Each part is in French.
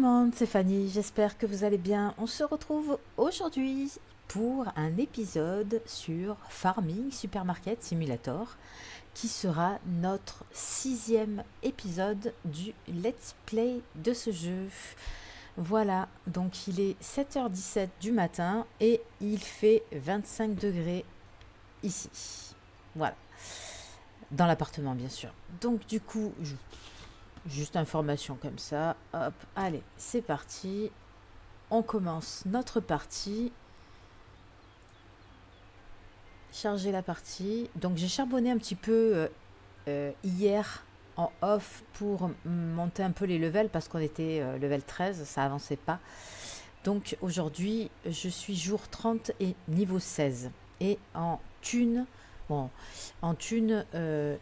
monde, c'est Fanny, j'espère que vous allez bien. On se retrouve aujourd'hui pour un épisode sur Farming Supermarket Simulator qui sera notre 6e épisode du let's play de ce jeu. Voilà, donc il est 7h17 du matin et il fait 25 degrés ici. Voilà, dans l'appartement bien sûr. Donc du coup, juste information comme ça, hop, allez, c'est parti. On commence notre partie. Charger la partie. Donc j'ai charbonné un petit peu hier en off pour monter un peu les levels parce qu'on était level 13, ça avançait pas. Donc aujourd'hui, je suis jour 30 et niveau 16. Et en thune, bon, en thune,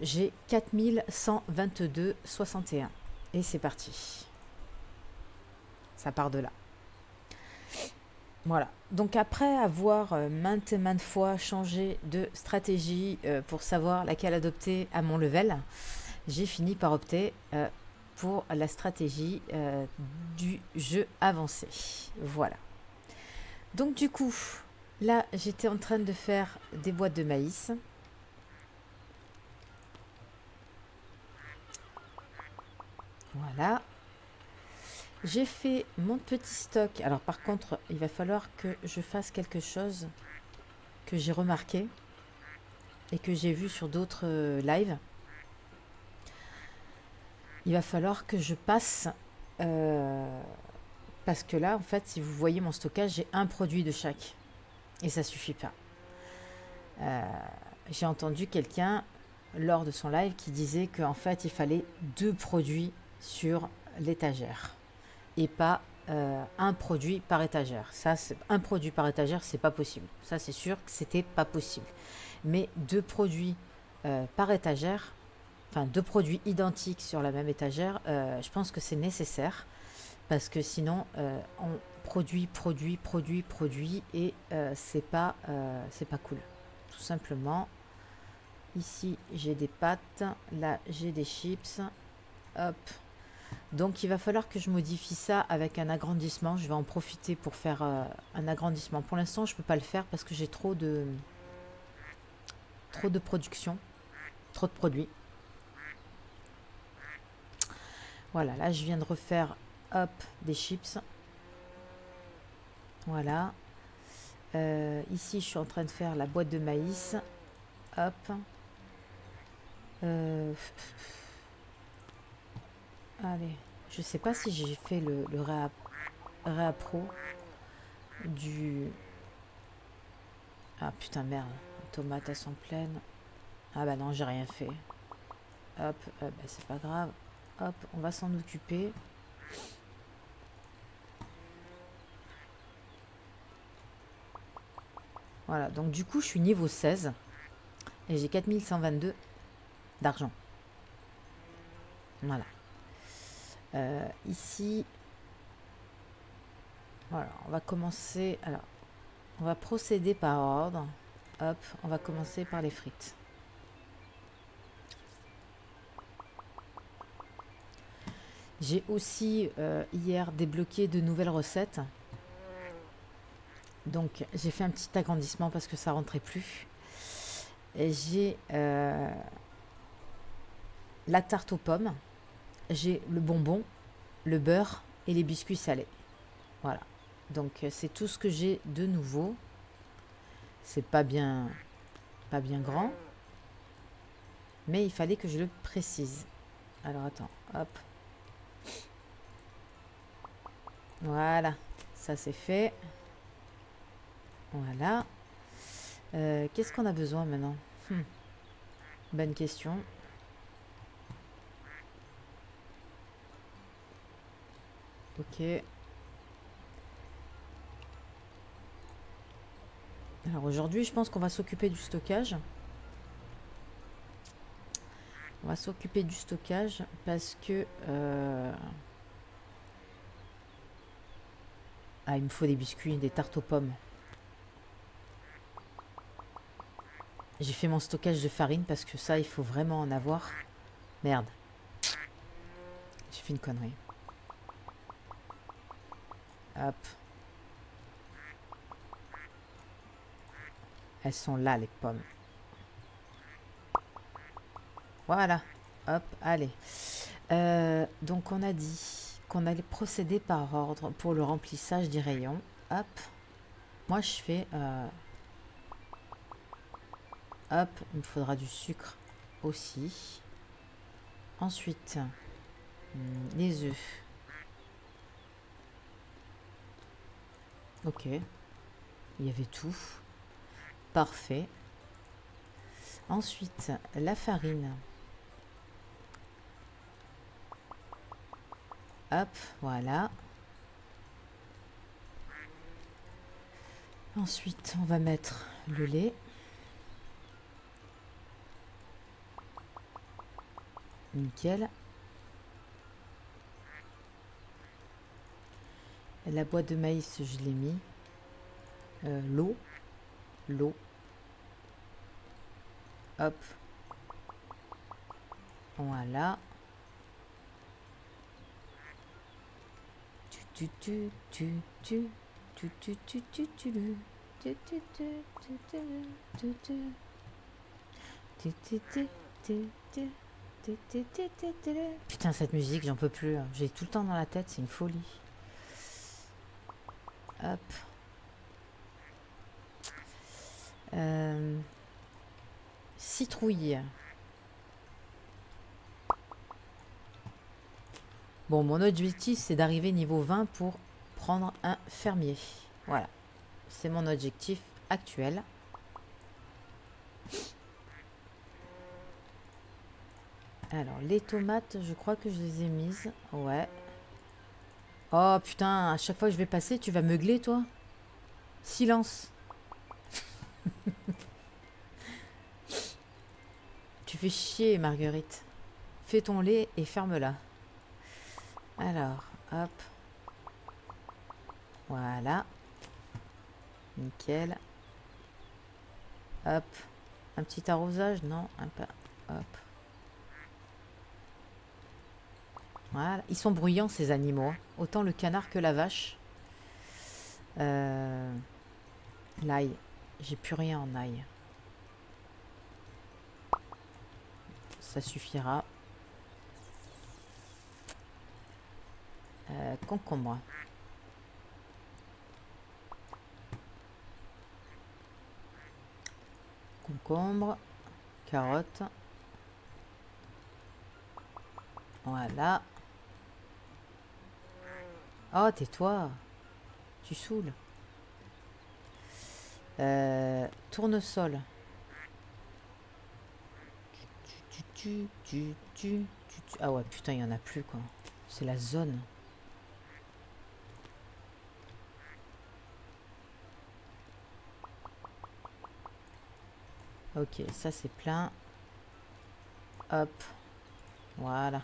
j'ai 4122,61. Et c'est parti. Ça part de là. Voilà. Donc après avoir maintes et maintes fois changé de stratégie pour savoir laquelle adopter à mon level, j'ai fini par opter pour la stratégie du jeu avancé. Voilà. Donc du coup, là j'étais en train de faire des boîtes de maïs. Voilà. J'ai fait mon petit stock. Alors par contre, il va falloir que je fasse quelque chose que j'ai remarqué et que j'ai vu sur d'autres lives. Il va falloir que je passe parce que là, en fait, si vous voyez mon stockage, j'ai un produit de chaque et ça suffit pas. J'ai entendu quelqu'un lors de son live qui disait qu'en fait, il fallait 2 produits sur l'étagère et pas un produit par étagère. Ça, un produit par étagère, c'est pas possible. Ça, c'est sûr que c'était pas possible. Mais 2 produits par étagère, enfin 2 produits identiques sur la même étagère, je pense que c'est nécessaire parce que sinon on produit et c'est pas cool. Tout simplement. Ici j'ai des pâtes, là j'ai des chips. Hop. Donc il va falloir que je modifie ça avec un agrandissement. Je vais en profiter pour faire un agrandissement. Pour l'instant je peux pas le faire parce que j'ai trop de production, trop de produits. Voilà, là je viens de refaire hop des chips. Voilà. Ici je suis en train de faire la boîte de maïs. Hop. Allez, je sais pas si j'ai fait le réappro du... Ah putain merde, les tomates elles sont pleines. Ah bah non, j'ai rien fait. Hop, bah, c'est pas grave. Hop, on va s'en occuper. Voilà, donc du coup je suis niveau 16 et j'ai 4122 d'argent. Voilà. Ici, voilà, on va commencer. Alors, on va procéder par ordre. Hop, on va commencer par les frites. J'ai aussi hier débloqué de nouvelles recettes. Donc j'ai fait un petit agrandissement parce que ça rentrait plus. Et j'ai la tarte aux pommes, j'ai le bonbon, le beurre et les biscuits salés. Voilà. Donc c'est tout ce que j'ai de nouveau. C'est pas bien grand, mais il fallait que je le précise. Alors attends, hop. Voilà, ça c'est fait. Voilà. Qu'est-ce qu'on a besoin maintenant? Bonne question. Ok. Alors aujourd'hui, je pense qu'on va s'occuper du stockage. On va s'occuper du stockage parce que... Ah, il me faut des biscuits, des tartes aux pommes. J'ai fait mon stockage de farine parce que ça, il faut vraiment en avoir. Merde. J'ai fait une connerie. Hop. Elles sont là, les pommes. Voilà. Hop, allez. Donc, on a dit qu'on allait procéder par ordre pour le remplissage des rayons. Hop. Moi, je fais... hop, il me faudra du sucre aussi. Ensuite, les œufs. Ok. Il y avait tout. Parfait. Ensuite, la farine. Hop, voilà. Ensuite, on va mettre le lait. Nickel. La boîte de maïs, je l'ai mis. L'eau. L'eau. Hop. Voilà. Putain, cette musique, j'en peux plus. J'ai tout le temps dans la tête, c'est une folie. Hop. Citrouille. Bon, mon objectif, c'est d'arriver niveau 20 pour prendre un fermier. Voilà. C'est mon objectif actuel. Alors, les tomates, je crois que je les ai mises. Ouais. Oh, putain, à chaque fois que je vais passer, tu vas meugler, toi? Silence. Tu fais chier, Marguerite. Fais ton lait et ferme-la. Alors, hop. Voilà. Nickel. Hop. Un petit arrosage? Non, un peu. Hop. Voilà. Ils sont bruyants, ces animaux. Autant le canard que la vache. L'ail. J'ai plus rien en ail. Ça suffira. Concombre. Concombre. Carotte. Voilà. Oh, tais-toi. Tu saoules. Tournesol. Ah ouais, putain, il n'y en a plus, quoi. C'est la zone. Ok, ça c'est plein. Hop. Voilà.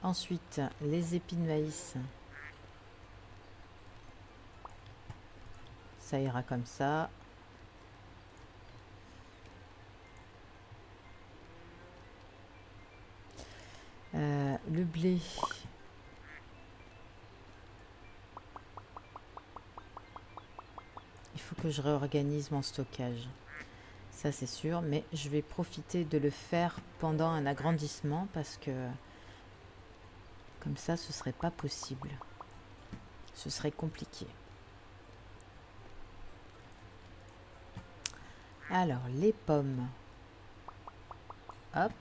Ensuite, les épis de maïs. Ça ira comme ça. Le blé. Il faut que je réorganise mon stockage. Ça c'est sûr, mais je vais profiter de le faire pendant un agrandissement parce que comme ça ce serait pas possible. Ce serait compliqué. Alors les pommes. Hop.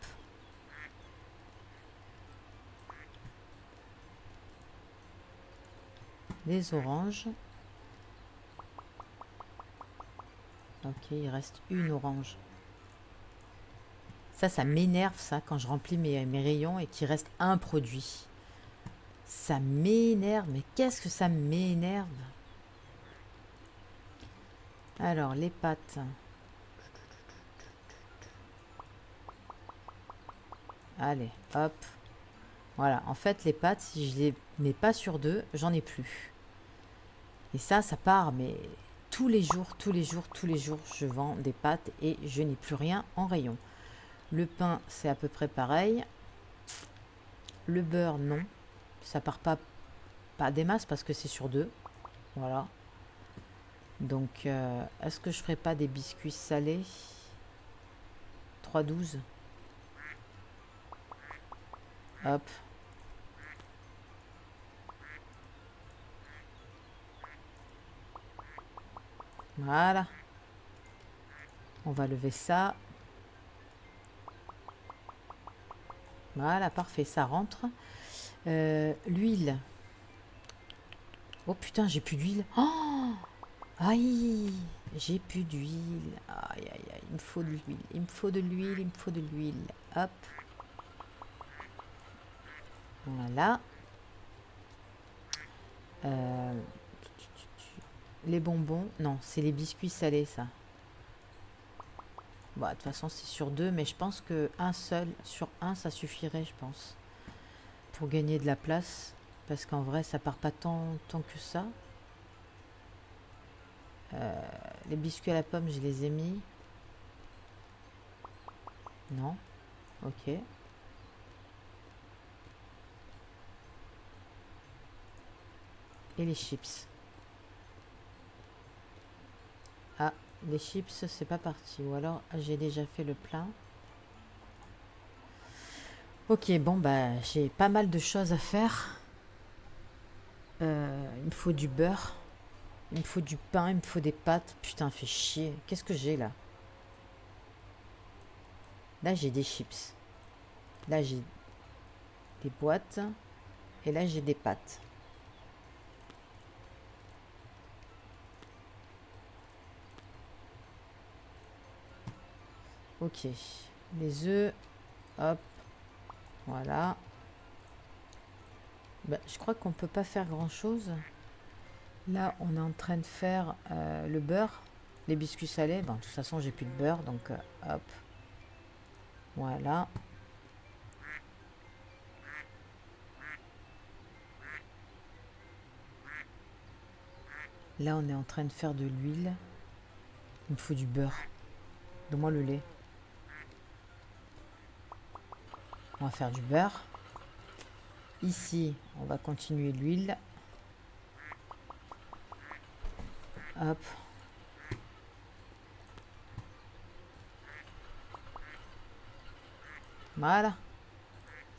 Les oranges. Ok, il reste une orange. Ça m'énerve, ça, quand je remplis mes rayons et qu'il reste un produit. Ça m'énerve, mais qu'est-ce que ça m'énerve? Alors, les pâtes. Allez, hop. Voilà, en fait, les pâtes, si je les mets pas sur deux, j'en ai plus. Et ça part, mais tous les jours, je vends des pâtes et je n'ai plus rien en rayon. Le pain, c'est à peu près pareil. Le beurre, non. Ça part pas des masses parce que c'est sur deux. Voilà. Donc, est-ce que je ferai pas des biscuits salés? 3,12. Hop. Voilà. On va lever ça. Voilà, parfait, ça rentre. L'huile. Oh putain, j'ai plus d'huile. Oh, aïe, j'ai plus d'huile. Aïe, aïe, aïe, il me faut de l'huile. Il me faut de l'huile, il me faut de l'huile. Hop. Voilà. Les bonbons. Non, c'est les biscuits salés, ça. Bon, de toute façon, c'est sur 2, mais je pense que un seul, sur un, ça suffirait, je pense. Pour gagner de la place. Parce qu'en vrai, ça part pas tant que ça. Les biscuits à la pomme, je les ai mis. Non. Ok. Et les chips. Ah, les chips, c'est pas parti. Ou alors, j'ai déjà fait le plein. Ok, bon, bah, j'ai pas mal de choses à faire. Il me faut du beurre. Il me faut du pain, il me faut des pâtes. Putain, fait chier. Qu'est-ce que j'ai là? Là, j'ai des chips. Là, j'ai des boîtes. Et là, j'ai des pâtes. Ok. Les œufs. Hop. Voilà. Bah, je crois qu'on peut pas faire grand-chose. Là, on est en train de faire le beurre. Les biscuits salés. Bon, de toute façon, j'ai plus de beurre. Donc, hop. Voilà. Là, on est en train de faire de l'huile. Il me faut du beurre. Donne-moi le lait. On va faire du beurre. Ici, on va continuer l'huile. Hop. Voilà.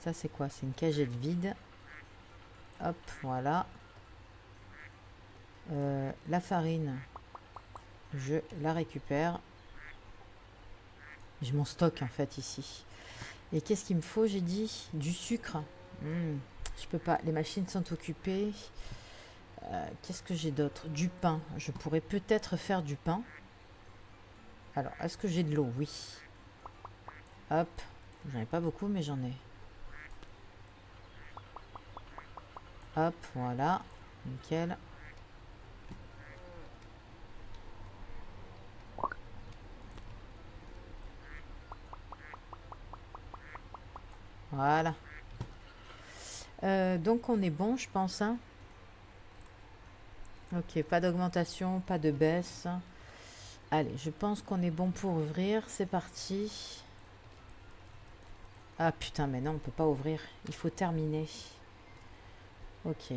Ça, c'est quoi? C'est une cagette vide. Hop, voilà. La farine, je la récupère. J'ai mon stock, en fait, ici. Et qu'est-ce qu'il me faut, j'ai dit? Du sucre. Je peux pas. Les machines sont occupées. Qu'est-ce que j'ai d'autre? Du pain. Je pourrais peut-être faire du pain. Alors, est-ce que j'ai de l'eau? Oui. Hop. J'en ai pas beaucoup, mais j'en ai. Hop, voilà. Nickel. Voilà. Donc, on est bon, je pense, hein. Ok, pas d'augmentation, pas de baisse. Allez, je pense qu'on est bon pour ouvrir. C'est parti. Ah putain, mais non, on peut pas ouvrir. Il faut terminer. Ok.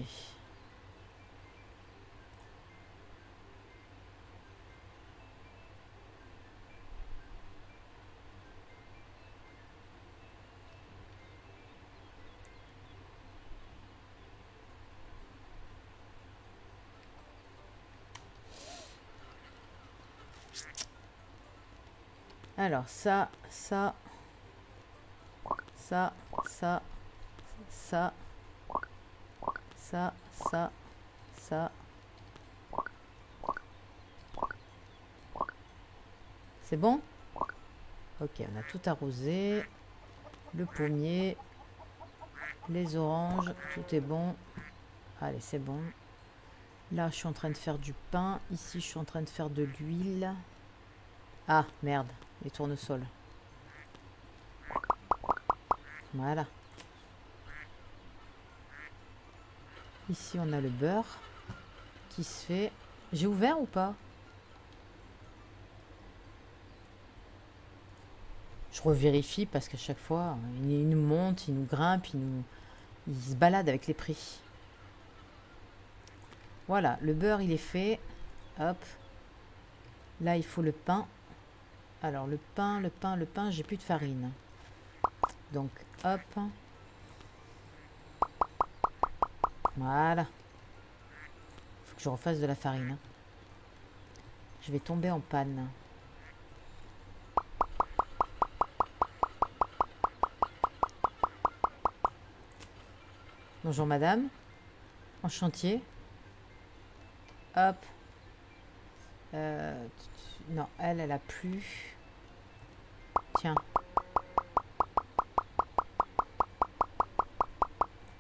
Alors, ça, ça, ça, ça, ça, ça, ça, ça. C'est bon? Ok, on a tout arrosé. Le pommier, les oranges, tout est bon. Allez, c'est bon. Là, je suis en train de faire du pain. Ici, je suis en train de faire de l'huile. Ah, merde, les tournesols. Voilà. Ici, on a le beurre qui se fait. J'ai ouvert ou pas? Je revérifie parce qu'à chaque fois, il nous monte, il nous grimpe, il se balade avec les prix. Voilà, le beurre, il est fait. Hop. Là, il faut le pain. Alors, le pain, j'ai plus de farine. Donc, hop. Voilà. Faut que je refasse de la farine. Je vais tomber en panne. Bonjour madame. En chantier. Hop. Non, elle a plus. Tiens.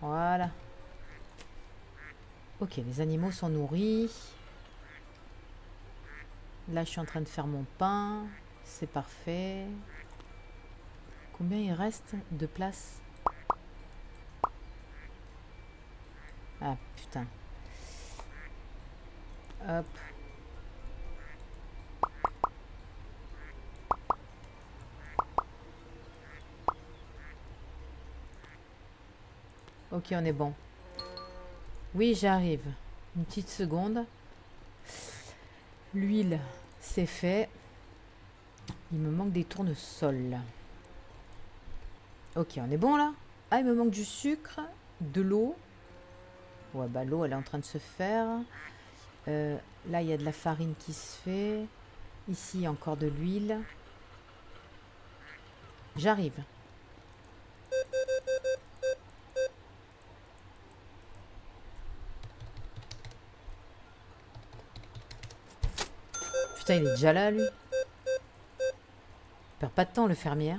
Voilà. Ok, les animaux sont nourris. Là, je suis en train de faire mon pain. C'est parfait. Combien il reste de place? Ah, putain. Hop. Ok, on est bon. Oui, j'arrive. Une petite seconde. L'huile, c'est fait. Il me manque des tournesols. Ok, on est bon là? Ah, il me manque du sucre, de l'eau. Ouais, bah l'eau, elle est en train de se faire. Là, il y a de la farine qui se fait. Ici, il y a encore de l'huile. J'arrive. Putain, il est déjà là, lui. Il perd pas de temps, le fermier.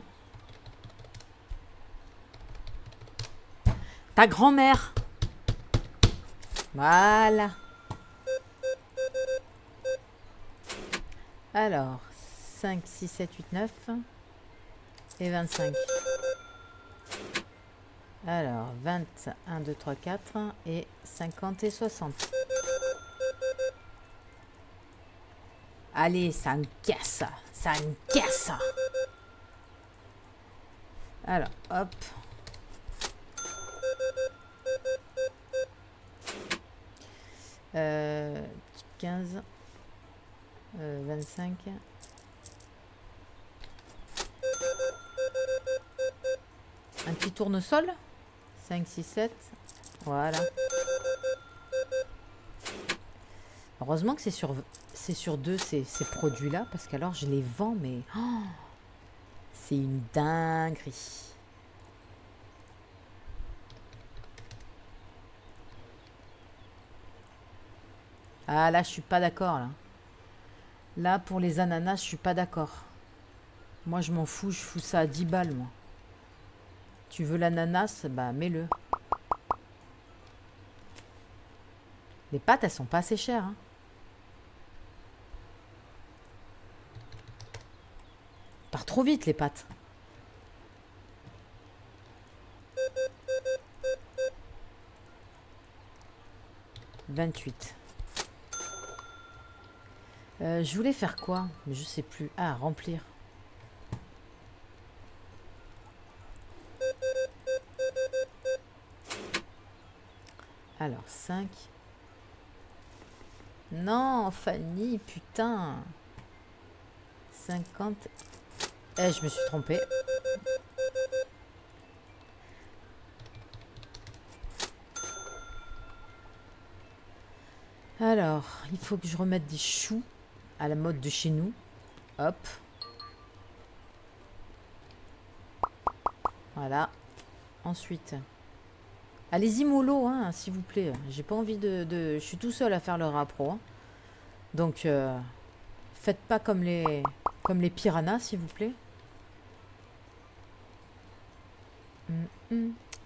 Ta grand-mère. Voilà. Alors, 5, 6, 7, 8, 9 et 25. Alors, 20, 1, 2, 3, 4 et 50 et 60. Allez, ça me casse. Ça me casse. Alors, hop. Euh, 15, 25. Un petit tournesol. 5, 6, 7. Voilà. Heureusement que c'est sur deux ces produits-là, parce qu'alors je les vends, mais oh, c'est une dinguerie. Ah là, je suis pas d'accord là. Là, pour les ananas, je suis pas d'accord. Moi, je m'en fous, je fous ça à 10 balles, moi. Tu veux l'ananas, bah mets-le. Les pâtes, elles sont pas assez chères, hein. Part trop vite, les pâtes. « 28. Je voulais faire quoi? Mais je sais plus. Ah, remplir. Alors, 5. Non, Fanny, putain. 50. Eh, je me suis trompée. Alors, il faut que je remette des choux à la mode de chez nous. Hop. Voilà. Ensuite, allez-y mollo, hein, s'il vous plaît. J'ai pas envie de... Je suis tout seul à faire le rapro. Hein. Donc, faites pas comme les piranhas, s'il vous plaît.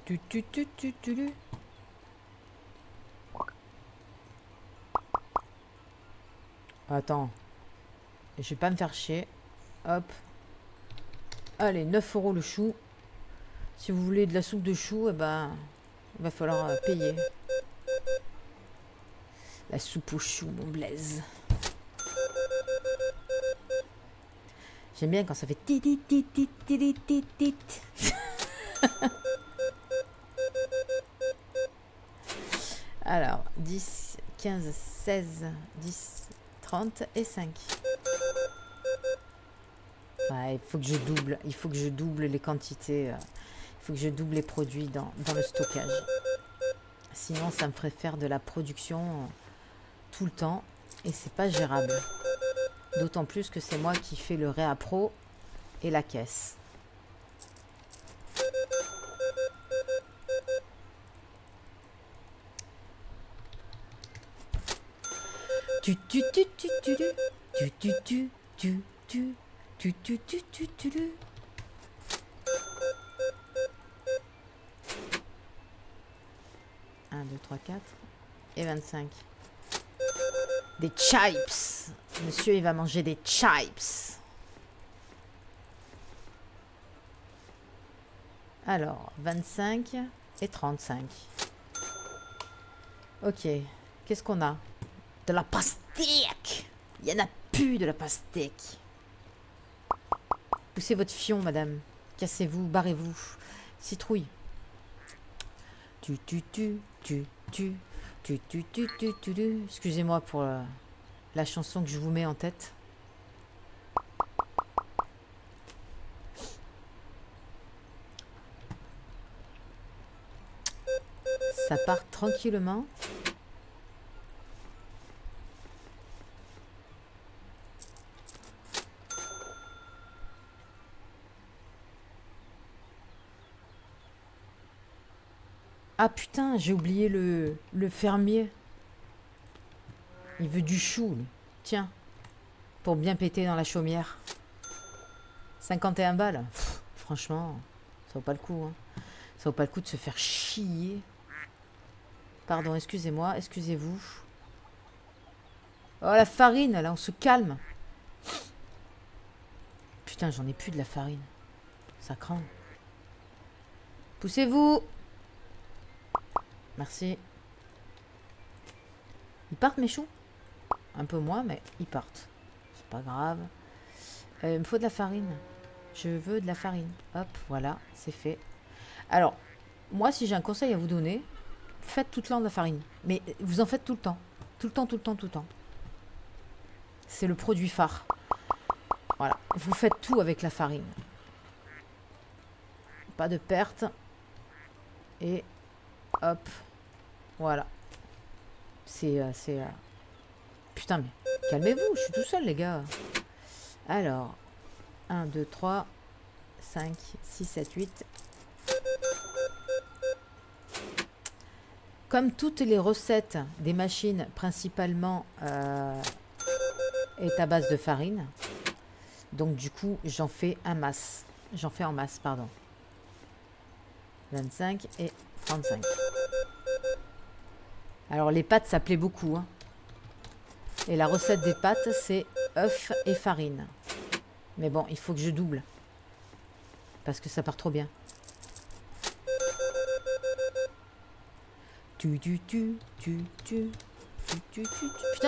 Tu. Attends. Je vais pas me faire chier. Hop. Allez, 9 € le chou. Si vous voulez de la soupe de chou, eh ben, il va falloir payer. La soupe au chou, mon Blaise. J'aime bien quand ça fait tit. Alors, 10, 15, 16, 10, 30 et 5. Ouais, il faut que je double. Il faut que je double les quantités. Il faut que je double les produits dans le stockage. Sinon, ça me ferait faire de la production tout le temps. Et c'est pas gérable. D'autant plus que c'est moi qui fais le réappro et la caisse. Tu tu tu tu tu tu tu tu tu tu tu tu tu tu tu tu. 1, 2, 3, 4 et 25. Des chips. Monsieur, il va manger des chips. Alors, 25 et 35. Ok. Qu'est-ce qu'on a? De la pastèque. Il n'y en a plus de la pastèque. Poussez votre fion, madame. Cassez-vous, barrez-vous. Citrouille. Tu. Excusez-moi pour la chanson que je vous mets en tête. Ça part tranquillement. Ah putain, j'ai oublié le fermier. Il veut du chou, lui. Tiens, pour bien péter dans la chaumière. 51 balles. Pff, franchement, ça vaut pas le coup. Hein. Ça vaut pas le coup de se faire chier. Pardon, excusez-moi, excusez-vous. Oh, la farine, là, on se calme. Putain, j'en ai plus de la farine. Ça craint. Poussez-vous. Merci. Ils partent, mes choux? Un peu moins, mais ils partent. C'est pas grave. Il me faut de la farine. Je veux de la farine. Hop, voilà, c'est fait. Alors, moi, si j'ai un conseil à vous donner, faites tout le temps de la farine. Mais vous en faites tout le temps. Tout le temps, tout le temps, tout le temps. C'est le produit phare. Voilà, vous faites tout avec la farine. Pas de perte. Et hop, voilà. Putain, mais calmez-vous, je suis tout seul, les gars. Alors, 1, 2, 3, 5, 6, 7, 8. Comme toutes les recettes des machines, principalement, est à base de farine. Donc, du coup, j'en fais en masse, pardon. 25 et 35. Alors, les pâtes, ça plaît beaucoup. Hein. Et la recette des pâtes, c'est œufs et farine. Mais bon, il faut que je double. Parce que ça part trop bien. Putain,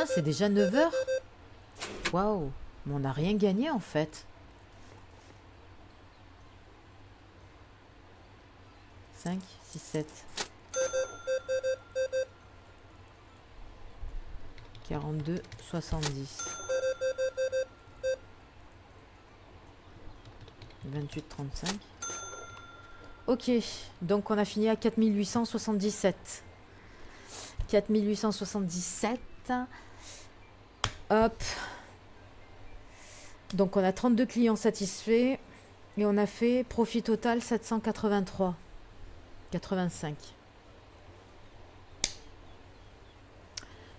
c'est déjà 9 h. Waouh. Mais on n'a rien gagné, en fait. 5, 6, 7. 42, 70. 28, 35. Ok, donc on a fini à 4877. 4877. Hop. Donc on a 32 clients satisfaits. Et on a fait profit total 783. 85.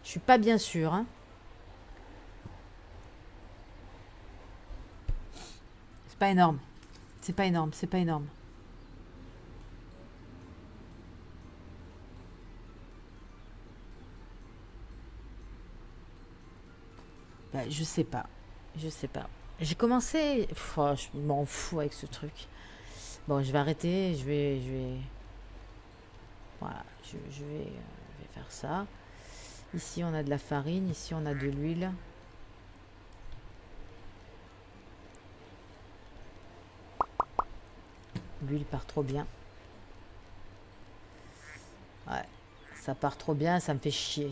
Je suis pas bien sûre. Hein. C'est pas énorme. C'est pas énorme, c'est pas énorme. Bah, je sais pas. Je sais pas. J'ai commencé... Oh, je m'en fous avec ce truc. Bon, je vais arrêter. Je vais... Voilà. Je vais faire ça. Ici, on a de la farine. Ici, on a de l'huile. L'huile part trop bien. Ouais. Ça part trop bien. Ça me fait chier.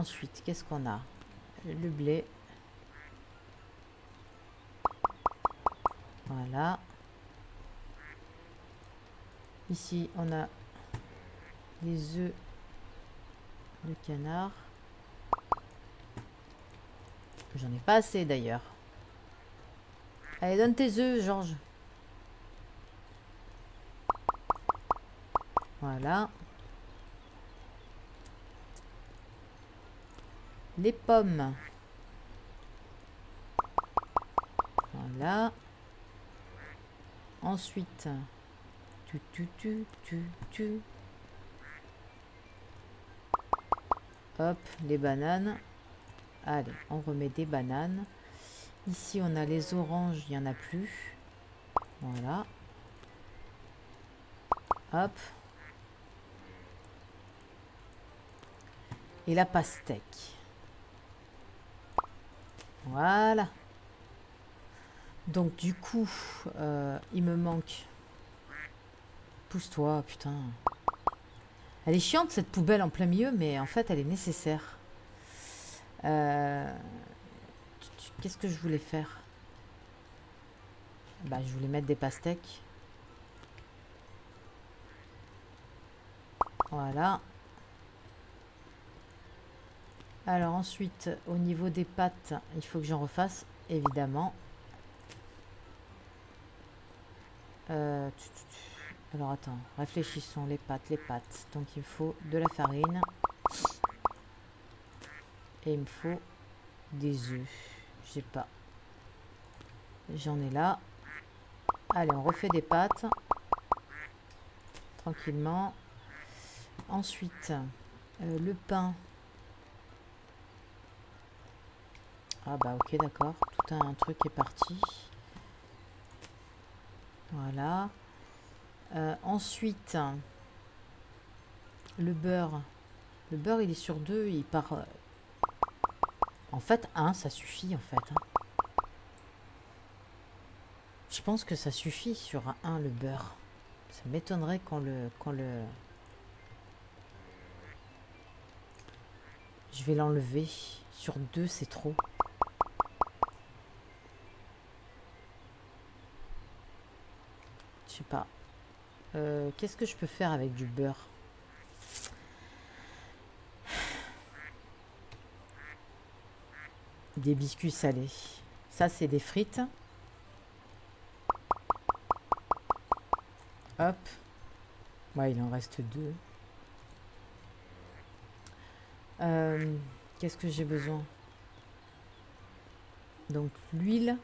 Ensuite, qu'est-ce qu'on a? Le blé. Voilà. Ici, on a les œufs de canard. J'en ai pas assez d'ailleurs. Allez, donne tes œufs, Georges. Voilà. Les pommes. Voilà. Ensuite, hop, les bananes. Allez, on remet des bananes. Ici, on a les oranges, il n'y en a plus. Voilà. Hop. Et la pastèque. Voilà. Donc, du coup, il me manque... Pousse-toi, putain. Elle est chiante, cette poubelle en plein milieu, mais en fait, elle est nécessaire. Qu'est-ce que je voulais faire? Bah, je voulais mettre des pastèques. Voilà. Alors ensuite, au niveau des pâtes, il faut que j'en refasse, évidemment. Alors attends, réfléchissons, les pâtes. Donc il me faut de la farine. Et il me faut des œufs. J'ai pas. J'en ai là. Allez, on refait des pâtes. Tranquillement. Ensuite, le pain. Ah bah ok, d'accord. Tout un truc est parti. Voilà. Ensuite, le beurre. Le beurre, il est sur 2. Il part... En fait, 1, ça suffit, en fait. Je pense que ça suffit sur un le beurre. Ça m'étonnerait qu'on le... Je vais l'enlever. Sur 2, c'est trop. Je sais pas. Qu'est-ce que je peux faire avec du beurre? Des biscuits salés. Ça, c'est des frites. Hop. Ouais, il en reste 2. Qu'est-ce que j'ai besoin? Donc, l'huile.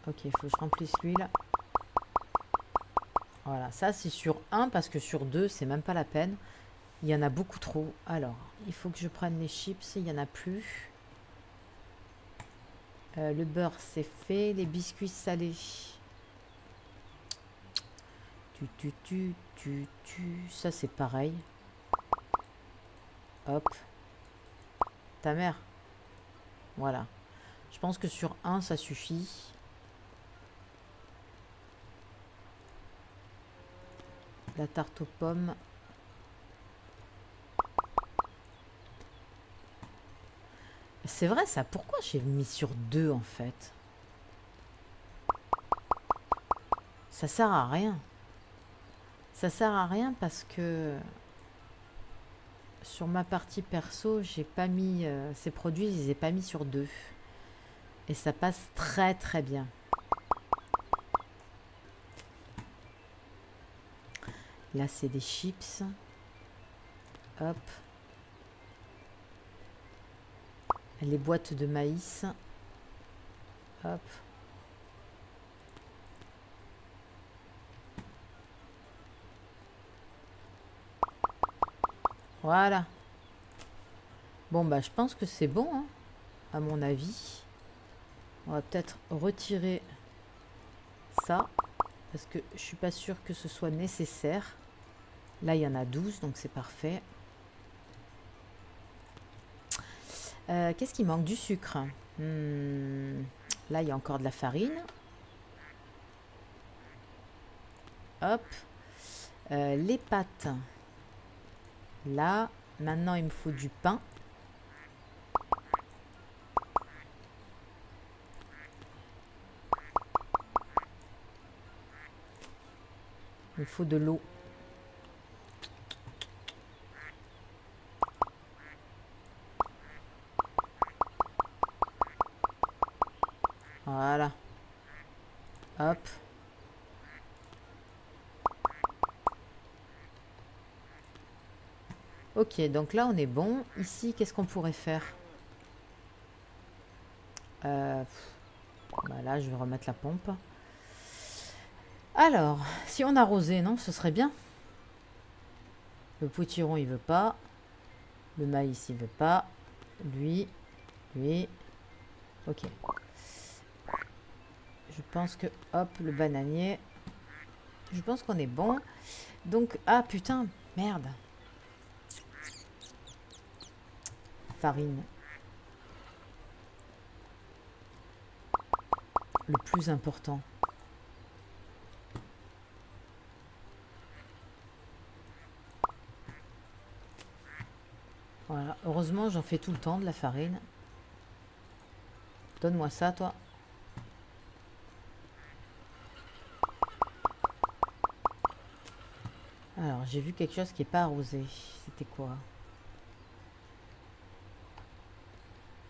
Ok, il faut que je remplisse l'huile. Voilà, ça c'est sur 1 parce que sur 2, c'est même pas la peine. Il y en a beaucoup trop. Alors, il faut que je prenne les chips, il n'y en a plus. Le beurre, c'est fait. Les biscuits salés. Ça, c'est pareil. Hop. Ta mère. Voilà. Je pense que sur 1, ça suffit. La tarte aux pommes. C'est vrai ça, pourquoi j'ai mis sur 2 en fait? Ça sert à rien. Ça sert à rien parce que sur ma partie perso, j'ai pas mis ces produits, je les ai pas mis sur 2. Et ça passe très très bien. Là, c'est des chips. Hop. Les boîtes de maïs. Hop. Voilà. Bon, bah, je pense que c'est bon, hein, à mon avis. On va peut-être retirer ça. Parce que je suis pas sûre que ce soit nécessaire. Là, il y en a 12, donc c'est parfait. Qu'est-ce qui manque? Du sucre. Là, il y a encore de la farine. Hop. Les pâtes. Là. Maintenant, il me faut du pain. Il me faut de l'eau. Voilà. Hop. Ok, donc là on est bon. Ici, qu'est-ce qu'on pourrait faire? Bah là, je vais remettre la pompe. Alors, si on arrosait, non, ce serait bien. Le potiron, il veut pas. Le maïs, il veut pas. Lui. Ok. Je pense que, hop, le bananier. Je pense qu'on est bon. Donc, ah putain, merde. Farine. Le plus important. Voilà. Heureusement, j'en fais tout le temps de la farine. Donne-moi ça, toi. Alors, j'ai vu quelque chose qui n'est pas arrosé. C'était quoi?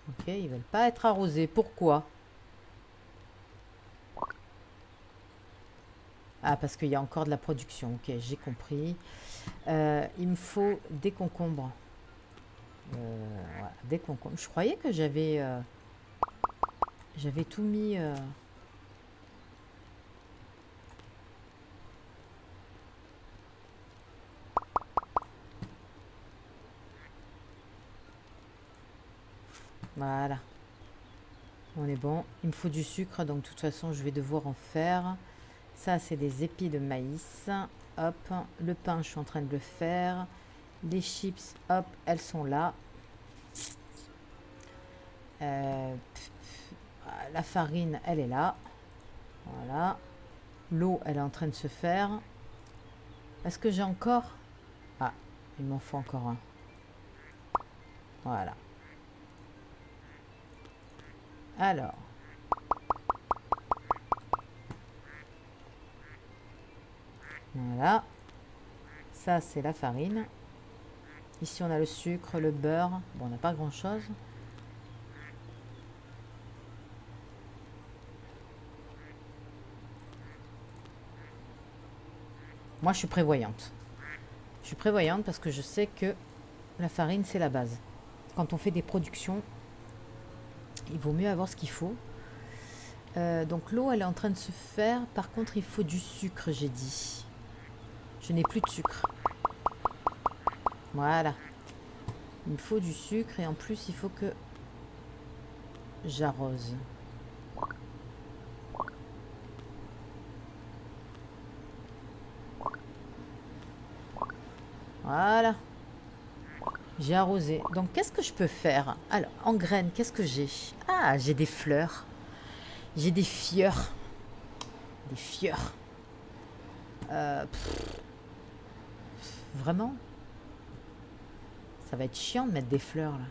Ok, ils veulent pas être arrosés. Pourquoi? Ah, parce qu'il y a encore de la production. Ok, j'ai compris. Il me faut des concombres. Voilà, des concombres. Je croyais que j'avais tout mis. Voilà. On est bon. Il me faut du sucre, donc de toute façon, je vais devoir en faire. Ça, c'est des épis de maïs. Hop. Le pain, je suis en train de le faire. Les chips, hop, elles sont là. La farine, elle est là. Voilà. L'eau, elle est en train de se faire. Est-ce que j'ai encore? Ah, il m'en faut encore un. Voilà. Alors. Voilà. Ça, c'est la farine. Ici, on a le sucre, le beurre. Bon, on n'a pas grand-chose. Moi, je suis prévoyante. Je suis prévoyante parce que je sais que la farine, c'est la base. Quand on fait des productions, il vaut mieux avoir ce qu'il faut. Donc l'eau, elle est en train de se faire. Par contre, il faut du sucre, j'ai dit. Je n'ai plus de sucre. Voilà. Il me faut du sucre et en plus, il faut que j'arrose. Voilà. J'ai arrosé. Donc, qu'est-ce que je peux faire? Alors, en graines, qu'est-ce que j'ai? Ah, j'ai des fleurs. J'ai des fieurs. Des fieurs. Vraiment? Ça va être chiant de mettre des fleurs, là.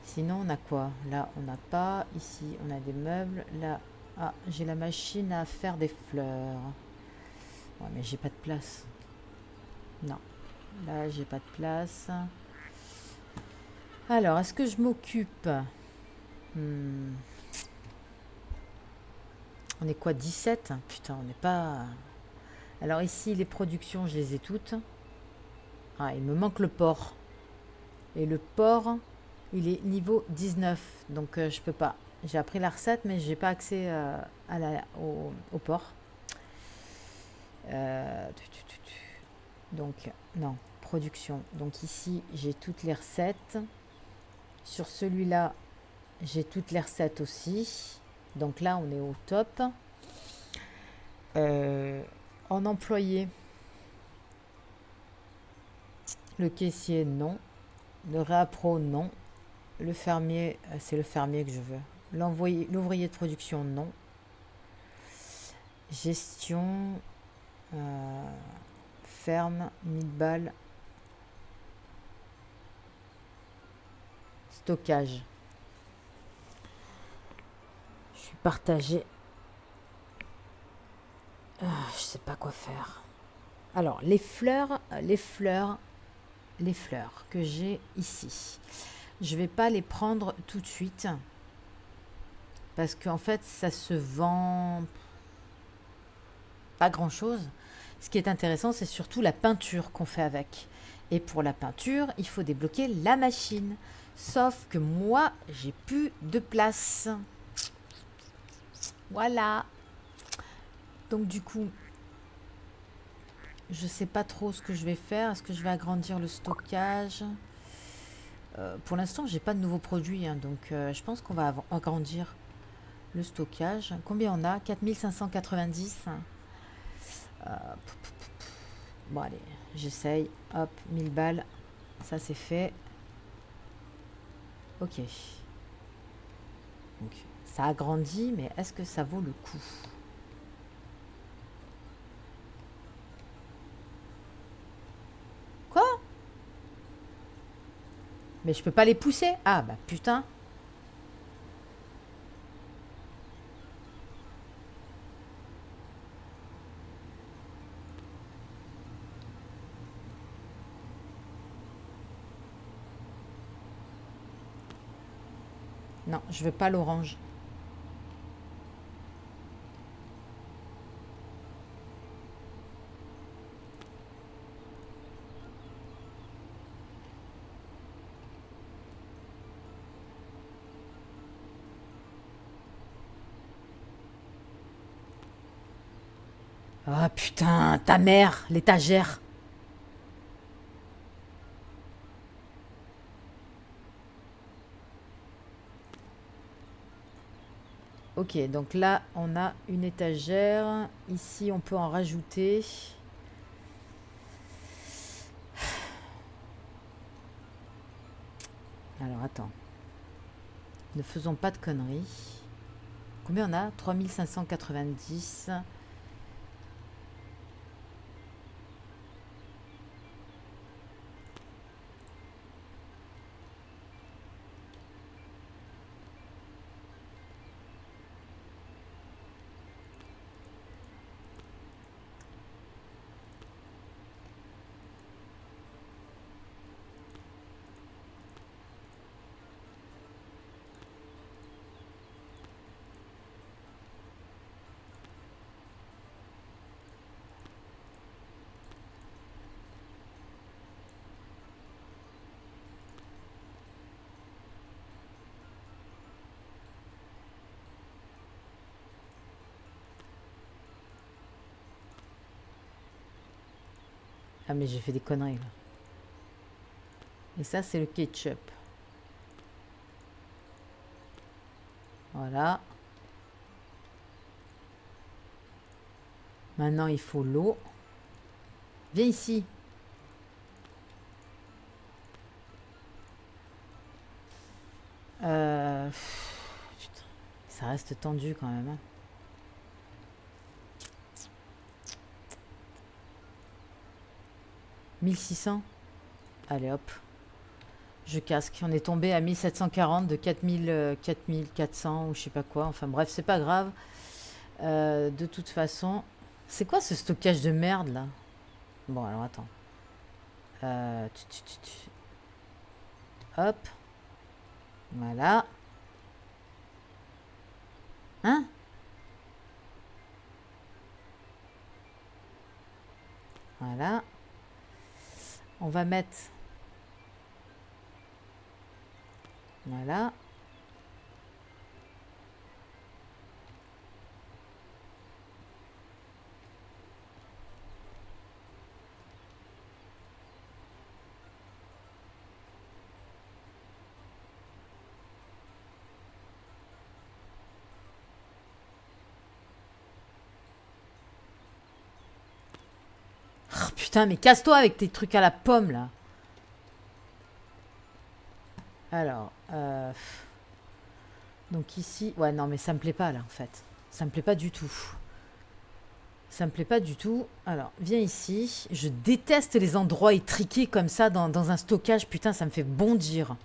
Sinon, on a quoi? Là, on n'a pas. Ici, on a des meubles. Là, ah, j'ai la machine à faire des fleurs. Ouais, mais j'ai pas de place. Non. Là, j'ai pas de place. Alors, est-ce que je m'occupe? On est quoi, 17? Putain, on n'est pas... Alors ici, les productions, je les ai toutes. Ah, il me manque le porc. Et le porc, il est niveau 19. Donc, je peux pas. J'ai appris la recette, mais j'ai pas accès au porc. Donc, non, production. Donc ici, j'ai toutes les recettes. Sur celui-là, j'ai toutes les recettes aussi. Donc là, on est au top. En employé, le caissier, non. Le réappro, non. Le fermier, c'est le fermier que je veux. L'ouvrier de production, non. Gestion, ferme, 1000 balles, stockage. Je suis partagée. Je sais pas quoi faire. Alors, les fleurs que j'ai ici. Je vais pas les prendre tout de suite parce qu'en fait, ça se vend pas grand-chose. Ce qui est intéressant, c'est surtout la peinture qu'on fait avec. Et pour la peinture, il faut débloquer la machine. Sauf que moi, j'ai plus de place. Voilà. Donc du coup, je sais pas trop ce que je vais faire. Est-ce que je vais agrandir le stockage? Pour l'instant, j'ai pas de nouveaux produits, hein, donc je pense qu'on va agrandir le stockage. Combien on a? 4590. Bon, allez, j'essaye. Hop, 1000 balles. Ça, c'est fait. Ok. Donc, ça agrandit, mais est-ce que ça vaut le coup? Quoi? Mais je peux pas les pousser? Ah, bah putain. Non, je veux pas l'orange. Ah putain, ta mère, l'étagère. Ok, donc là, on a une étagère. Ici, on peut en rajouter. Alors, attends. Ne faisons pas de conneries. Combien on a? 3590. Ah, mais j'ai fait des conneries, là. Et ça, c'est le ketchup. Voilà. Maintenant, il faut l'eau. Viens ici. Putain, ça reste tendu quand même, hein. « 1600 ». Allez, hop. Je casque. On est tombé à 1740 de 4400 ou je sais pas quoi. Enfin bref, c'est pas grave. De toute façon... C'est quoi ce stockage de merde, là? Bon, alors attends. Hop. Voilà. Hein? Voilà. On va mettre... Voilà. Oh, putain, mais casse-toi avec tes trucs à la pomme, là. Alors, donc ici... Ouais, non, mais ça me plaît pas, là, en fait. Ça me plaît pas du tout. Ça me plaît pas du tout. Alors, viens ici. Je déteste les endroits étriqués comme ça dans un stockage. Putain, ça me fait bondir.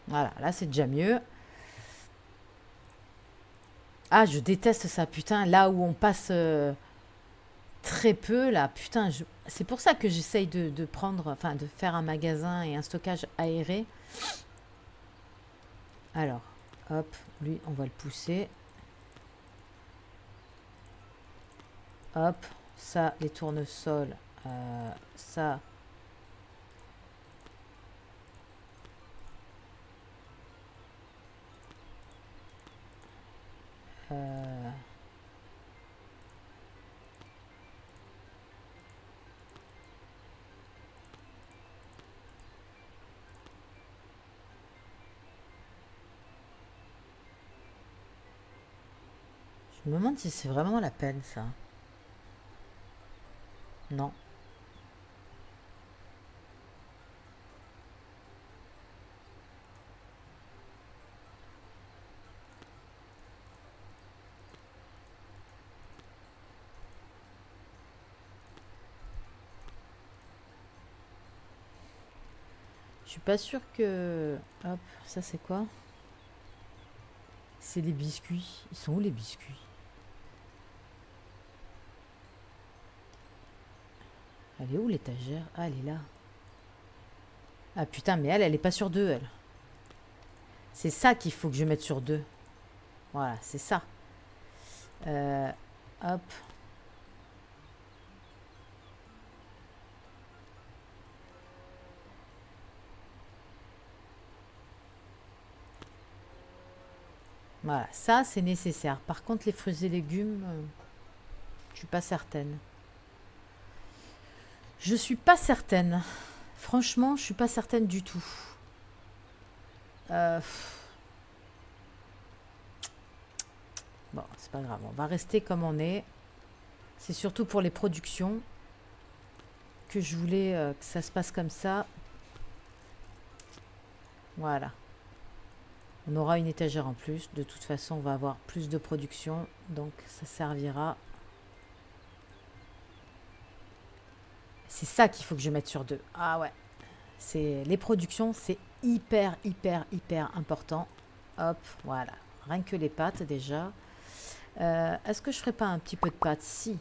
Voilà, là c'est déjà mieux. Ah, je déteste ça, putain. Là où on passe très peu, là, putain. C'est pour ça que j'essaye de prendre, enfin, de faire un magasin et un stockage aéré. Alors, hop, lui, on va le pousser. Hop, ça, les tournesols, ça. euh, je me demande si c'est vraiment la peine, ça. Non. Je suis pas sûre que... Hop, ça c'est quoi? C'est les biscuits. Ils sont où les biscuits? Elle est où l'étagère? Ah, elle est là. Ah putain, mais elle est pas sur deux, elle. C'est ça qu'il faut que je mette sur deux. Voilà, c'est ça. Euh, hop. Voilà, ça c'est nécessaire. Par contre, les fruits et légumes, je suis pas certaine. Je suis pas certaine. Franchement, je suis pas certaine du tout. Euh, bon, c'est pas grave. On va rester comme on est. C'est surtout pour les productions que je voulais que ça se passe comme ça. Voilà. On aura une étagère en plus. De toute façon, on va avoir plus de production. Donc, ça servira. C'est ça qu'il faut que je mette sur deux. Ah ouais. C'est les productions, c'est hyper, hyper, hyper important. Hop, voilà. Rien que les pâtes déjà. Est-ce que je ferais pas un petit peu de pâtes? Si.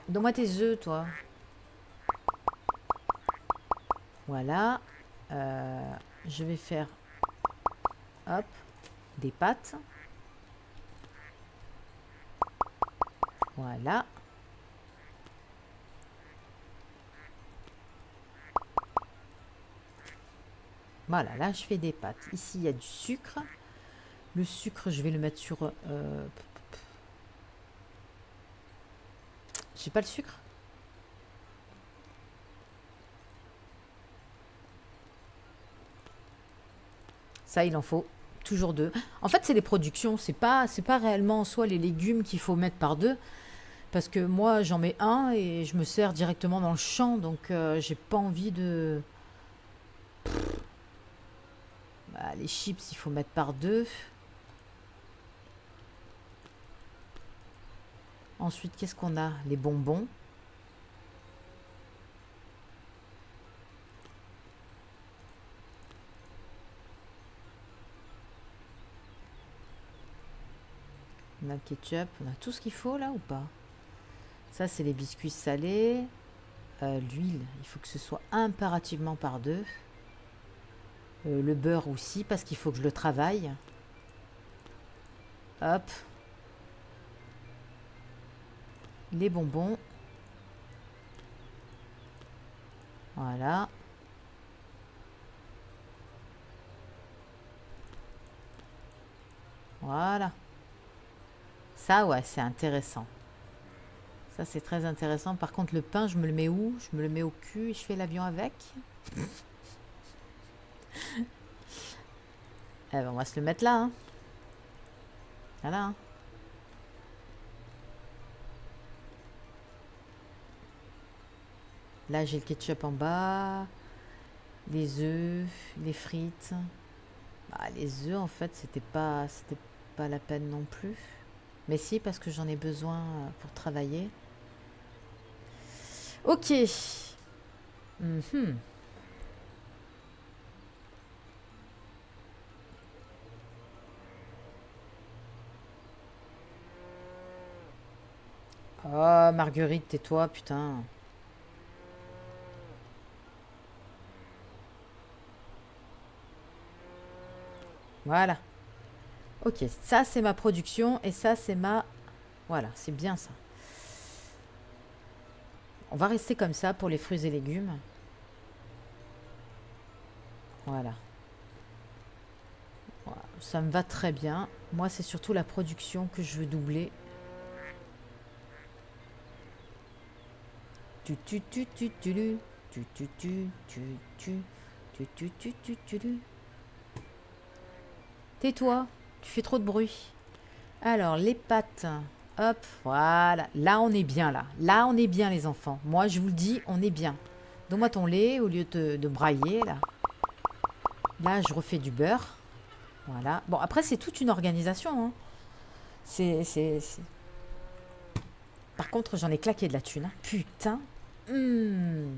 Donne-moi tes œufs, toi. Voilà. Je vais faire, hop, des pâtes. Voilà. Voilà, là, je fais des pâtes. Ici, il y a du sucre. Le sucre, je vais le mettre sur... J'ai pas le sucre. Ça, il en faut toujours deux. En fait, c'est les productions. C'est pas réellement en soi les légumes qu'il faut mettre par deux. Parce que moi, j'en mets un et je me sers directement dans le champ. Donc, j'ai pas envie de... Bah, les chips, il faut mettre par deux. Ensuite, qu'est-ce qu'on a? Les bonbons. On a le ketchup. On a tout ce qu'il faut là ou pas? Ça, c'est les biscuits salés. L'huile, il faut que ce soit impérativement par deux. Le beurre aussi, parce qu'il faut que je le travaille. Hop. Les bonbons. Voilà. Voilà. Ça, ouais, c'est intéressant. Ça, c'est très intéressant. Par contre, le pain, je me le mets où? Je me le mets au cul et je fais l'avion avec. Eh ben, on va se le mettre là. Hein. Voilà. Hein. Là, j'ai le ketchup en bas, les œufs, les frites. Ah, les œufs, en fait, c'était pas la peine non plus. Mais si, parce que j'en ai besoin pour travailler. Ok. Mhm. Oh, Marguerite, tais-toi, putain. Voilà. Ok, ça c'est ma production et ça c'est ma... Voilà, c'est bien ça. On va rester comme ça pour les fruits et légumes. Voilà. Voilà. Ça me va très bien. Moi, c'est surtout la production que je veux doubler. Tu tu tu tu tu lu. Tu tu tu tu tu tu tu tu tu tu lu. Tais-toi, tu fais trop de bruit. Alors, les pâtes. Hop, voilà. Là, on est bien, là. Là, on est bien, les enfants. Moi, je vous le dis, on est bien. Donne-moi ton lait au lieu de brailler, là. Là, je refais du beurre. Voilà. Bon, après, c'est toute une organisation, hein. C'est... Par contre, j'en ai claqué de la thune, hein. Putain. Hmm.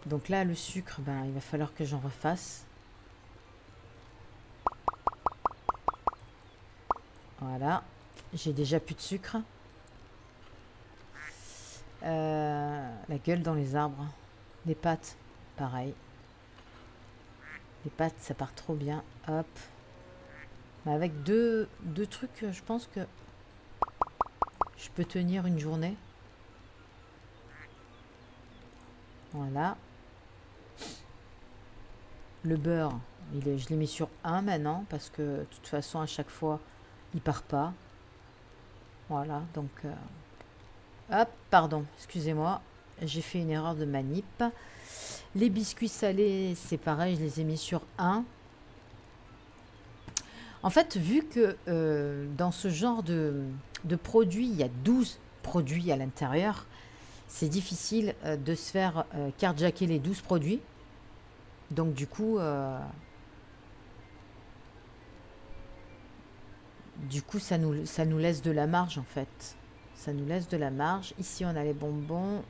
Donc là, le sucre, ben, il va falloir que j'en refasse. Voilà. J'ai déjà plus de sucre. La gueule dans les arbres. Les pâtes, pareil. Les pâtes, ça part trop bien. Hop. Mais avec deux trucs, je pense que je peux tenir une journée. Voilà. Le beurre, je l'ai mis sur un maintenant parce que de toute façon, à chaque fois, il part pas. Voilà, donc... hop, pardon, excusez-moi. J'ai fait une erreur de manip. Les biscuits salés, c'est pareil, je les ai mis sur un. En fait, vu que dans ce genre de produits, il y a 12 produits à l'intérieur, c'est difficile de se faire carjacker les 12 produits. Donc du coup ça nous laisse de la marge en fait. Ça nous laisse de la marge. Ici, on a les bonbons.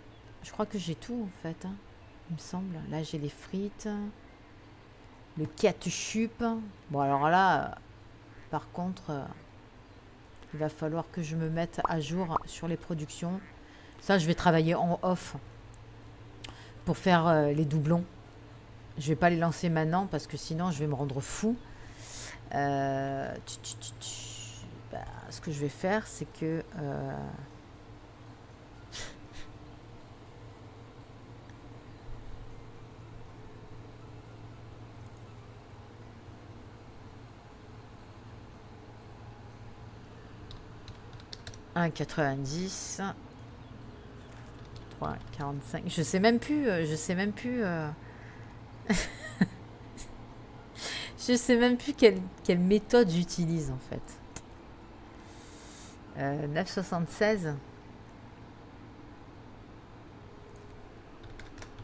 Je crois que j'ai tout en fait, hein, il me semble. Là, j'ai les frites. Le ketchup. Bon, alors là, par contre, il va falloir que je me mette à jour sur les productions. Ça, je vais travailler en off pour faire les doublons. Je vais pas les lancer maintenant parce que sinon, je vais me rendre fou. Bah, ce que je vais faire, c'est que... 1,90. 3,45. Je sais même plus. Je sais même plus. Je sais même plus quelle méthode j'utilise en fait. 9,76.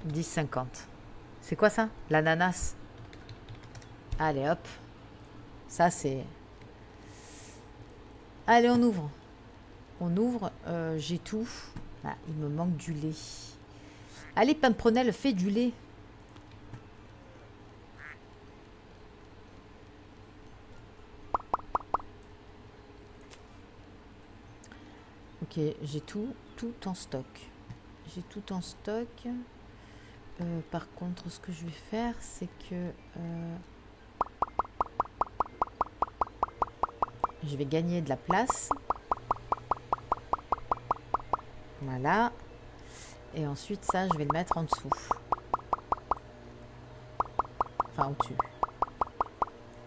10,50. C'est quoi ça? L'ananas. Allez hop. Ça c'est... Allez, on ouvre. On ouvre. J'ai tout. Ah, il me manque du lait. Allez, Pimprenel, fais du lait. Ok, j'ai tout en stock. J'ai tout en stock. Par contre, ce que je vais faire, c'est que je vais gagner de la place. Voilà. Et ensuite, ça, je vais le mettre en dessous. Enfin, au-dessus.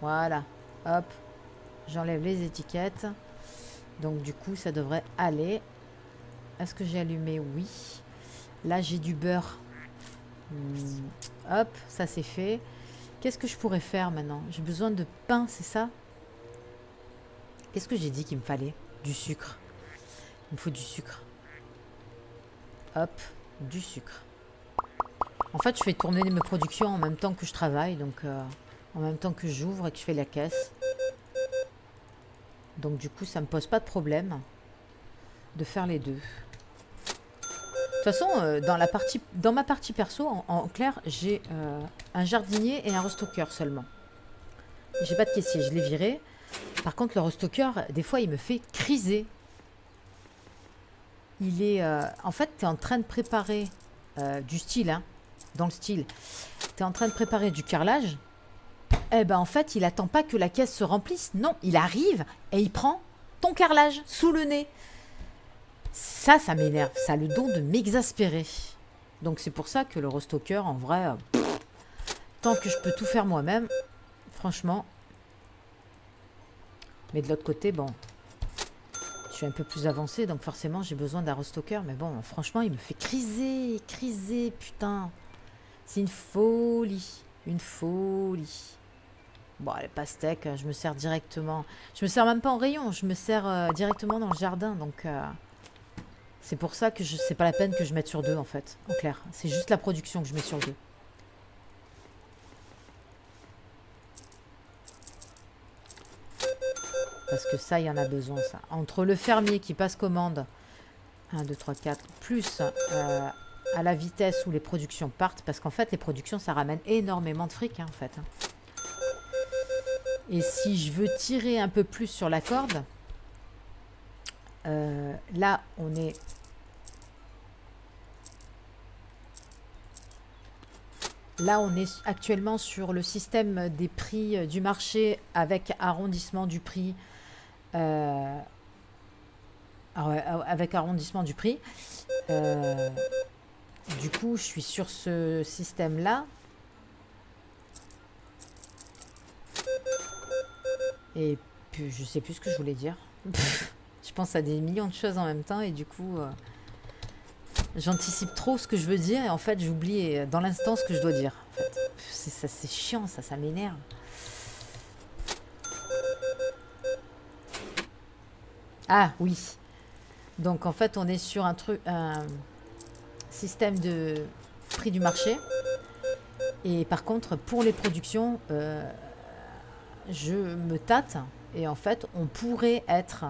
Voilà. Hop. J'enlève les étiquettes. Donc, du coup, ça devrait aller. Est-ce que j'ai allumé? Oui. Là, j'ai du beurre. Hop, ça c'est fait. Qu'est-ce que je pourrais faire maintenant? J'ai besoin de pain, c'est ça? Qu'est-ce que j'ai dit qu'il me fallait? Du sucre. Il me faut du sucre. Hop, du sucre. En fait, je fais tourner mes productions en même temps que je travaille, donc en même temps que j'ouvre et que je fais la caisse. Donc du coup, ça me pose pas de problème de faire les deux. De toute façon, dans ma partie perso, en clair, j'ai un jardinier et un restocker seulement. J'ai pas de caissier, je l'ai viré. Par contre, le restocker, des fois, il me fait criser. Il est... en fait, tu es en train de préparer du style, hein, dans le style. Tu es en train de préparer du carrelage. Eh ben, en fait, il attend pas que la caisse se remplisse. Non, il arrive et il prend ton carrelage sous le nez. Ça m'énerve. Ça a le don de m'exaspérer. Donc, c'est pour ça que le restocker, en vrai, tant que je peux tout faire moi-même, franchement. Mais de l'autre côté, bon, je suis un peu plus avancée, donc forcément, j'ai besoin d'un restocker. Mais bon, franchement, il me fait criser, putain. C'est une folie. Une folie. Bon, les pastèques, je me sers directement. Je me sers même pas en rayon, je me sers directement dans le jardin. Donc, c'est pour ça que c'est pas la peine que je mette sur deux, en fait, en clair. C'est juste la production que je mets sur deux. Parce que ça, il y en a besoin, ça. Entre le fermier qui passe commande, 1, 2, 3, 4, plus à la vitesse où les productions partent, parce qu'en fait, les productions, ça ramène énormément de fric, hein, en fait. Et si je veux tirer un peu plus sur la corde, là, on est... Là, on est actuellement sur le système des prix du marché avec arrondissement du prix. Avec arrondissement du prix. Du coup, je suis sur ce système-là. Et puis, je sais plus ce que je voulais dire. Je pense à des millions de choses en même temps et du coup, j'anticipe trop ce que je veux dire et en fait, j'oublie dans l'instant ce que je dois dire. En fait. C'est chiant, ça m'énerve. Ah oui. Donc en fait, on est sur un système de prix du marché. Et par contre, pour les productions, je me tâte et en fait, on pourrait être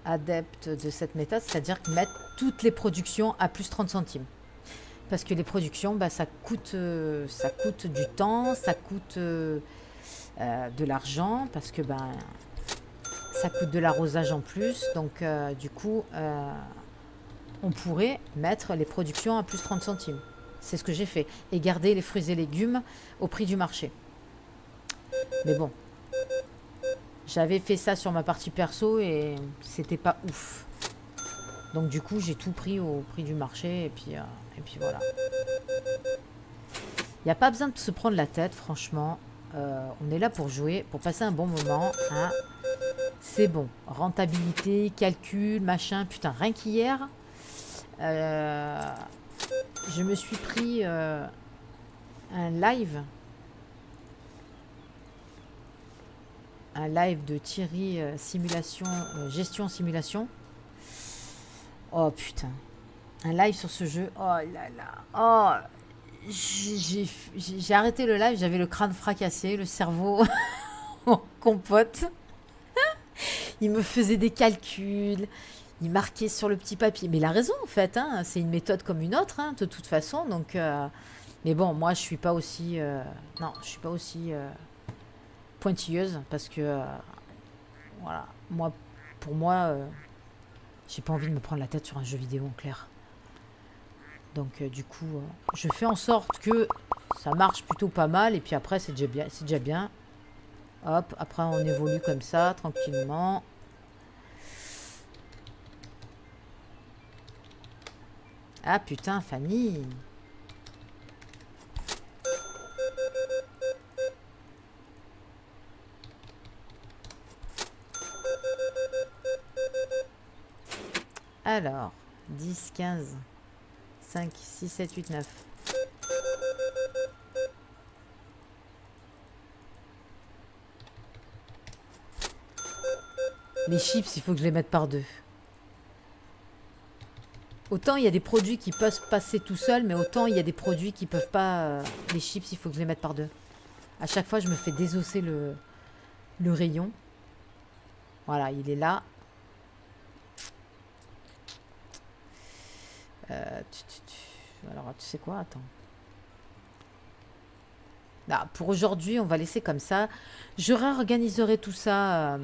adepte de cette méthode, c'est-à-dire mettre toutes les productions à plus 30 centimes. Parce que les productions, bah, ça coûte du temps, ça coûte de l'argent, parce que ben, ça coûte de l'arrosage en plus. Donc du coup, on pourrait mettre les productions à plus 30 centimes. C'est ce que j'ai fait. Et garder les fruits et légumes au prix du marché. Mais bon, j'avais fait ça sur ma partie perso et c'était pas ouf. Donc du coup, j'ai tout pris au prix du marché et puis voilà. Il n'y a pas besoin de se prendre la tête, franchement. On est là pour jouer, pour passer un bon moment. Hein. C'est bon. Rentabilité, calcul, machin. Putain, rien qu'hier, je me suis pris un live. Un live de Thierry simulation, gestion simulation. Oh putain. Un live sur ce jeu. Oh là là. Oh. J'ai arrêté le live, j'avais le crâne fracassé, le cerveau en compote. Il me faisait des calculs, il marquait sur le petit papier. Mais il a raison en fait, hein, c'est une méthode comme une autre, hein, de toute façon. Donc, mais bon, moi je suis pas aussi, non, je suis pas aussi pointilleuse parce que, voilà, pour moi, j'ai pas envie de me prendre la tête sur un jeu vidéo en clair. Donc du coup, je fais en sorte que ça marche plutôt pas mal. Et puis après, c'est déjà bien. Hop, après on évolue comme ça, tranquillement. Ah putain, Fanny. Alors, 10, 15... 5, 6, 7, 8, 9. Les chips, il faut que je les mette par deux. Autant il y a des produits qui peuvent passer tout seul, mais autant il y a des produits qui peuvent pas... les chips, il faut que je les mette par deux. À chaque fois, je me fais désosser le rayon. Voilà, il est là. Alors, tu sais quoi? Attends. Là, pour aujourd'hui, on va laisser comme ça. Je réorganiserai tout ça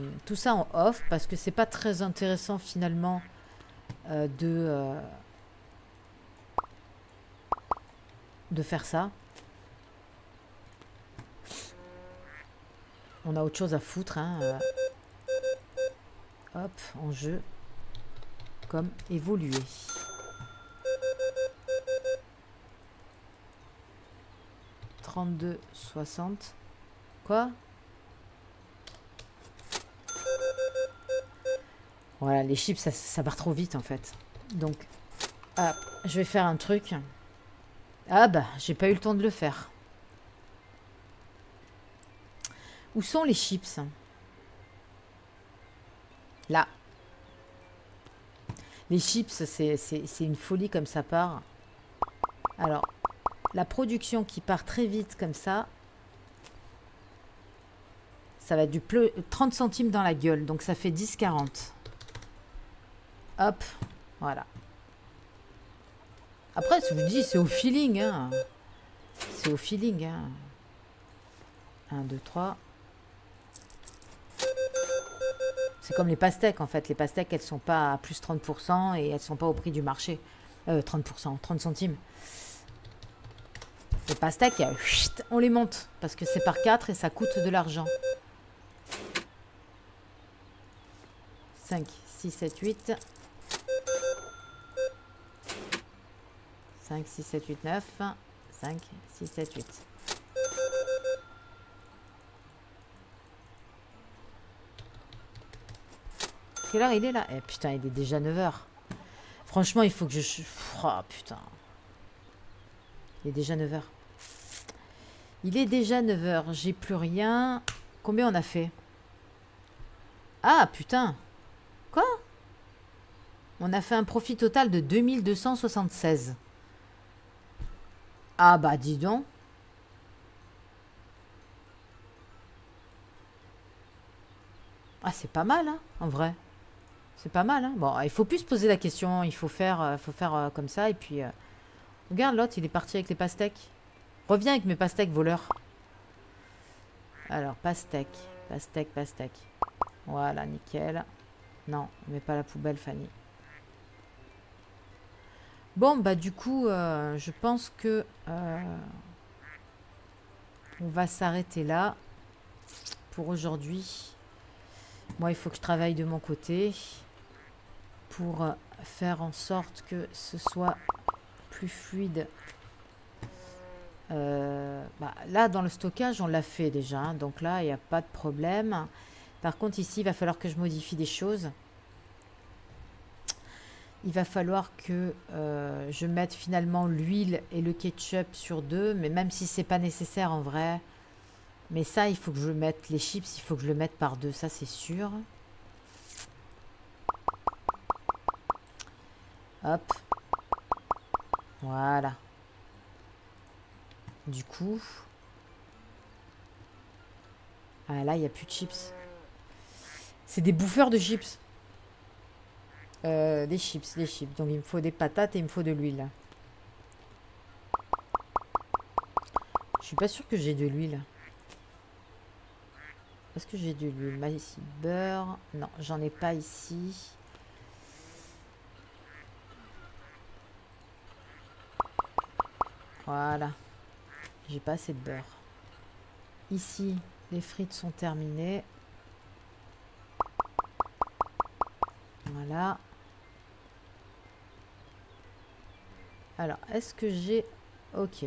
en off parce que c'est pas très intéressant finalement de faire ça. On a autre chose à foutre. Hein, hop, en jeu. Comme évoluer. « 32, 60. Quoi? Voilà, les chips, ça part trop vite en fait. Donc, je vais faire un truc. Ah bah, j'ai pas eu le temps de le faire. Où sont les chips? Là. Les chips, c'est une folie comme ça part. Alors, la production qui part très vite comme ça, ça va être du 30 centimes dans la gueule. Donc, ça fait 10,40. Hop, voilà. Après, je vous dis, c'est au feeling. Hein. C'est au feeling. Hein. 1, 2, 3. C'est comme les pastèques, en fait. Les pastèques, elles sont pas à plus 30% et elles sont pas au prix du marché. 30%, 30 centimes. Les pastèques, on les monte parce que c'est par 4 et ça coûte de l'argent. 5, 6, 7, 8. 5, 6, 7, 8, 9. 5, 6, 7, 8. Quelle heure il est là? Eh putain, il est déjà 9 h. Franchement, il faut que je... Oh putain. Il est déjà 9 h. Il est déjà 9 h. J'ai plus rien. Combien on a fait? Ah putain. Quoi? On a fait un profit total de 2276. Ah bah dis donc. Ah c'est pas mal hein, en vrai. C'est pas mal hein. Bon, il faut plus se poser la question, il faut faire comme ça et puis regarde l'autre, il est parti avec les pastèques. Reviens avec mes pastèques voleurs. Alors pastèques, pastèques, pastèques. Voilà, nickel. Non, mais pas la poubelle Fanny. Bon bah du coup, je pense que on va s'arrêter là pour aujourd'hui. Moi, il faut que je travaille de mon côté pour faire en sorte que ce soit plus fluide. Là, dans le stockage, on l'a fait déjà. Hein, donc là, il n'y a pas de problème. Par contre, ici, il va falloir que je modifie des choses. Il va falloir que je mette finalement l'huile et le ketchup sur 2. Mais même si c'est pas nécessaire en vrai... Mais ça, il faut que je mette les chips, il faut que je le mette par 2, ça c'est sûr. Hop. Voilà. Du coup... Ah là, il n'y a plus de chips. C'est des bouffeurs de chips. Des chips. Donc il me faut des patates et il me faut de l'huile. Je suis pas sûre que j'ai de l'huile. Est-ce que j'ai de l'huile? Ici, beurre. Non, j'en ai pas ici. Voilà. J'ai pas assez de beurre. Ici, les frites sont terminées. Voilà. Alors, est-ce que j'ai... Ok,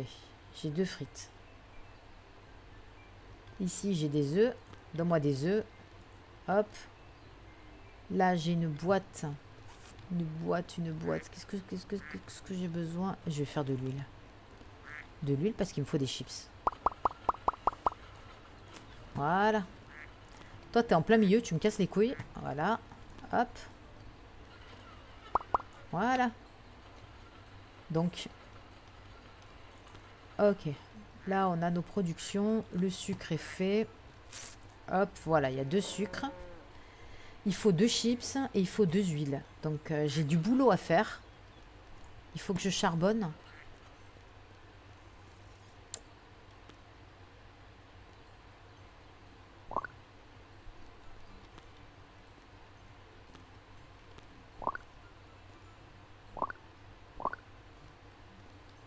j'ai 2 frites. Ici, j'ai des œufs. Donne-moi des œufs. Hop. Là, j'ai une boîte. Une boîte. Qu'est-ce que j'ai besoin? Je vais faire de l'huile. De l'huile parce qu'il me faut des chips. Voilà. Toi, tu es en plein milieu, tu me casses les couilles. Voilà. Hop. Voilà. Donc, ok. Là, on a nos productions. Le sucre est fait. Hop, voilà, il y a 2 sucres. Il faut 2 chips et il faut 2 huiles. Donc, j'ai du boulot à faire. Il faut que je charbonne.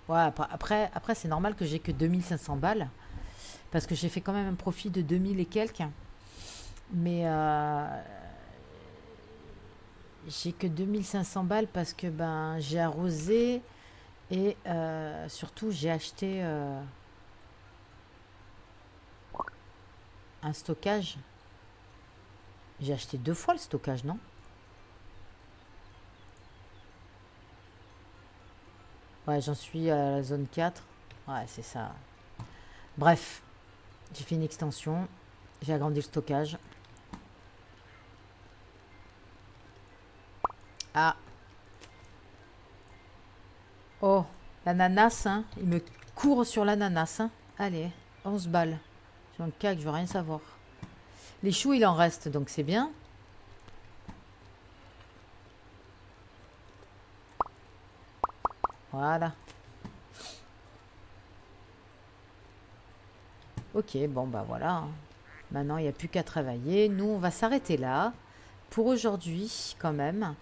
Ouais, après c'est normal que j'ai que 2500 balles. Parce que j'ai fait quand même un profit de 2000 et quelques. Mais j'ai que 2500 balles parce que ben, j'ai arrosé et surtout j'ai acheté un stockage. J'ai acheté 2 fois le stockage, non? Ouais, j'en suis à la zone 4. Ouais, c'est ça. Bref, j'ai fait une extension. J'ai agrandi le stockage. Ah, oh, l'ananas, hein. Il me court sur l'ananas, hein. Allez, 11 balles. J'ai un cac, je veux rien savoir. Les choux, il en reste, donc c'est bien. Voilà. Ok, bon, bah voilà. Maintenant, il n'y a plus qu'à travailler. Nous, on va s'arrêter là pour aujourd'hui quand même.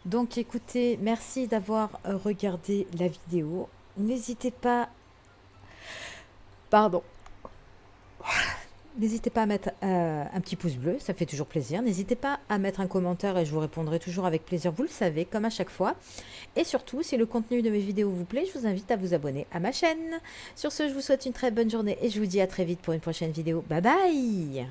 Donc écoutez, merci d'avoir regardé la vidéo. N'hésitez pas, pardon, n'hésitez pas à mettre un petit pouce bleu, ça fait toujours plaisir. N'hésitez pas à mettre un commentaire et je vous répondrai toujours avec plaisir, vous le savez, comme à chaque fois. Et surtout, si le contenu de mes vidéos vous plaît, je vous invite à vous abonner à ma chaîne. Sur ce, je vous souhaite une très bonne journée et je vous dis à très vite pour une prochaine vidéo. Bye bye!